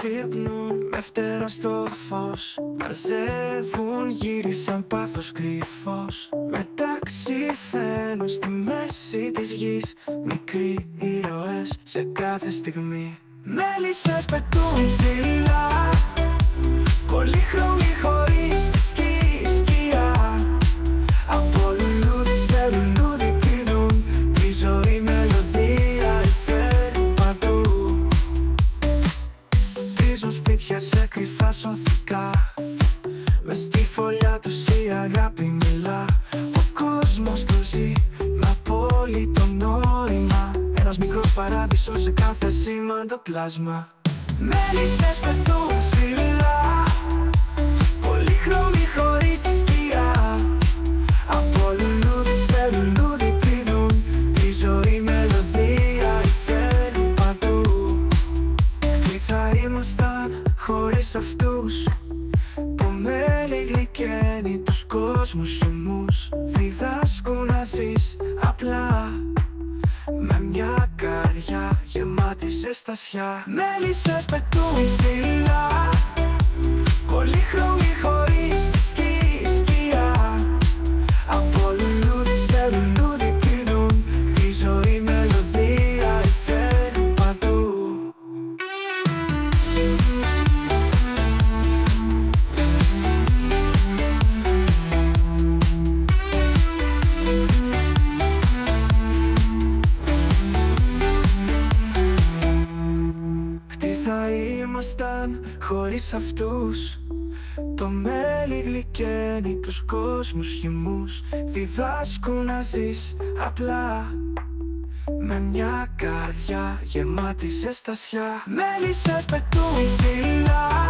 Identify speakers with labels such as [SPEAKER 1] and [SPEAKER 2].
[SPEAKER 1] ξύπνουν με φτερά στο φως. Μαζεύουν, γύρισαν πάθος κρυφός. Μεταξύ φαίνουν στη μέση της γης μικροί ήρωες σε κάθε στιγμή. Μέλισσες πετούν ψηλά, πολύχρωμοι χωρίς σκιά. Από λουλούδι σε λουλούδι πηδούν, τη ζωή μελωδία υφέρουν παντού. Χτίζουν σπίτια σε κρυφά σωθικά, μες στη φωλιά τους η αγάπη μιλά. Ο κόσμος το ζει με απόλυτο νόημα, ένας μικρός παράδεισος σε κάθε σήμαντο πλάσμα. Μέλισσες πετούν ψηλά, πολύχρωμοι χωρίς τη σκιά. Από λουλούδι σε λουλούδι πηδούν, τη ζωή μελωδία υφέρουν παντού. Τι θα ήμασταν χωρίς αυτούς, το μέλι γλυκαίνει τους κόσμους χυμούς. Διδάσκουν να ζεις απλά, με μια καρδιά γεμάτη ζεστασιά. Μέλισσες πετούν ψηλά, πολύχρωμοι χωρίς τη σκιά. Από λουλούδι σε λουλούδι πηδούν, τη ζωή μελωδία υφέρουν παντού. Τι θα ήμασταν χωρίς αυτούς, το μέλι γλυκαίνει τους κόσμους χυμούς. Διδάσκουν να ζεις απλά, με μια καρδιά γεμάτη ζεστασιά. Μέλισσες πετούν ψηλά,